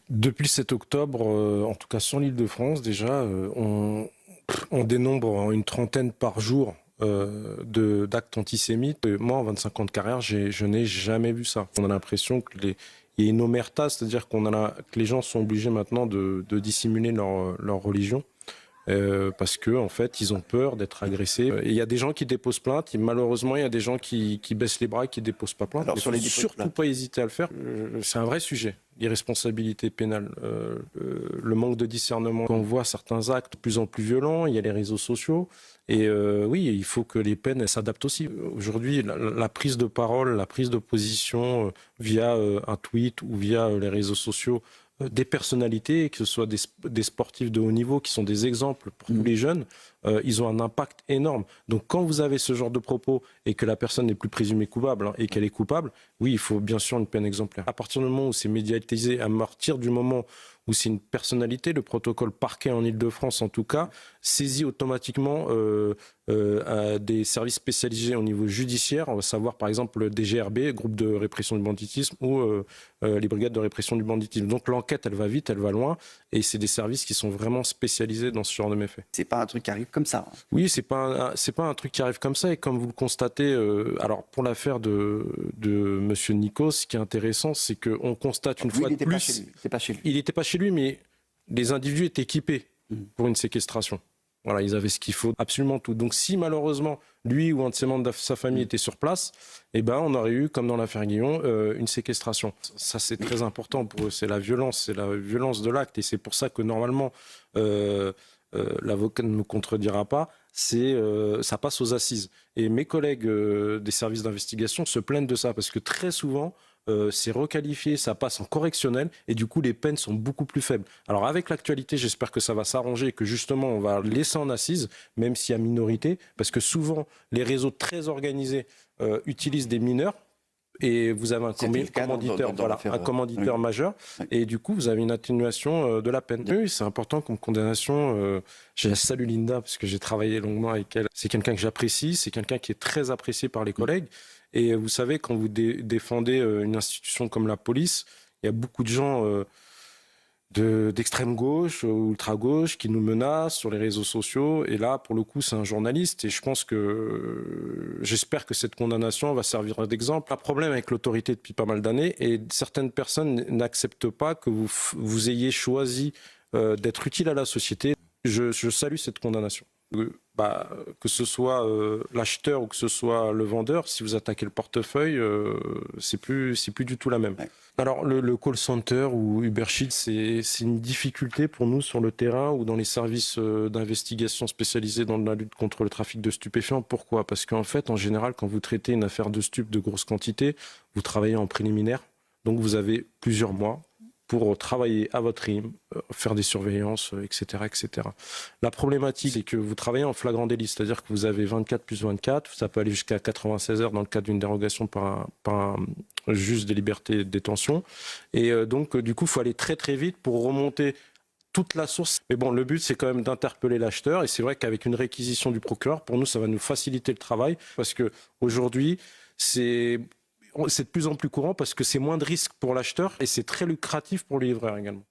Depuis le 7 octobre, en tout cas sur l'Île-de-France déjà, on dénombre une trentaine par jour d'actes antisémites. Moi, en 25 ans de carrière, je n'ai jamais vu ça. On a l'impression il y a une omerta, c'est-à-dire que les gens sont obligés maintenant de dissimuler leur religion. Parce que en fait, ils ont peur d'être agressés. Et il y a des gens qui déposent plainte. Et malheureusement, il y a des gens qui baissent les bras et qui déposent pas plainte. Alors, Il sur faut les dépôts de surtout plainte. pas hésiter à le faire. C'est un vrai sujet, l'irresponsabilité pénale, le manque de discernement. Quand on voit certains actes de plus en plus violents, il y a les réseaux sociaux. Et oui, il faut que les peines s'adaptent aussi. Aujourd'hui, la prise de parole, la prise de position via un tweet ou via les réseaux sociaux des personnalités, que ce soit des sportifs de haut niveau qui sont des exemples pour tous les jeunes, ils ont un impact énorme. Donc quand vous avez ce genre de propos et que la personne n'est plus présumée coupable et qu'elle est coupable, oui, il faut bien sûr une peine exemplaire. À partir du moment où c'est médiatisé, à partir du moment où c'est une personnalité, le protocole parquet en Île-de-France en tout cas, saisit automatiquement des services spécialisés au niveau judiciaire, on va savoir par exemple le DGRB, groupe de répression du banditisme, ou les brigades de répression du banditisme. Donc l'enquête, elle va vite, elle va loin, et c'est des services qui sont vraiment spécialisés dans ce genre de méfaits. C'est pas un truc qui arrive comme ça. Oui, c'est pas un truc qui arrive comme ça, et comme vous le constatez, alors pour l'affaire de Monsieur Nikos, ce qui est intéressant, c'est qu'on constate une fois de plus... Il n'était pas chez lui, mais les individus étaient équipés pour une séquestration. Voilà, ils avaient ce qu'il faut, absolument tout. Donc si malheureusement, lui ou un de ses membres de sa famille était sur place, eh ben, on aurait eu, comme dans l'affaire Guillon, une séquestration. Ça, c'est très important pour eux. C'est la violence de l'acte. Et c'est pour ça que normalement, l'avocat ne me contredira pas, ça passe aux assises. Et mes collègues des services d'investigation se plaignent de ça, parce que très souvent, c'est requalifié, ça passe en correctionnel et du coup les peines sont beaucoup plus faibles. Alors avec l'actualité, j'espère que ça va s'arranger et que justement on va laisser en assise, même s'il y a minorité, parce que souvent les réseaux très organisés utilisent des mineurs. Et vous avez un commanditaire majeur, et du coup vous avez une atténuation de la peine. Oui, c'est important comme condamnation. Je salue Linda parce que j'ai travaillé longuement avec elle. C'est quelqu'un que j'apprécie, c'est quelqu'un qui est très apprécié par les collègues. Et vous savez, quand vous défendez une institution comme la police, il y a beaucoup de gens d'extrême gauche, ultra gauche, qui nous menacent sur les réseaux sociaux. Et là, pour le coup, c'est un journaliste. Et je pense j'espère que cette condamnation va servir d'exemple. Un problème avec l'autorité depuis pas mal d'années, et certaines personnes n'acceptent pas que vous ayez choisi d'être utile à la société. Je salue cette condamnation. Que ce soit l'acheteur ou que ce soit le vendeur, si vous attaquez le portefeuille, c'est plus du tout la même. Ouais. Alors le call center ou Uber Sheet, c'est une difficulté pour nous sur le terrain ou dans les services d'investigation spécialisés dans la lutte contre le trafic de stupéfiants. Pourquoi ? Parce qu'en fait, en général, quand vous traitez une affaire de stupes de grosse quantité, vous travaillez en préliminaire, donc vous avez plusieurs mois pour travailler à votre rythme, faire des surveillances, etc., etc. La problématique, c'est que vous travaillez en flagrant délit, c'est-à-dire que vous avez 24 plus 24, ça peut aller jusqu'à 96 heures dans le cadre d'une dérogation par un juge des libertés de détention. Et donc, du coup, il faut aller très très vite pour remonter toute la source. Mais bon, le but, c'est quand même d'interpeller l'acheteur. Et c'est vrai qu'avec une réquisition du procureur, pour nous, ça va nous faciliter le travail, parce qu'aujourd'hui, c'est de plus en plus courant parce que c'est moins de risques pour l'acheteur et c'est très lucratif pour les livreurs également.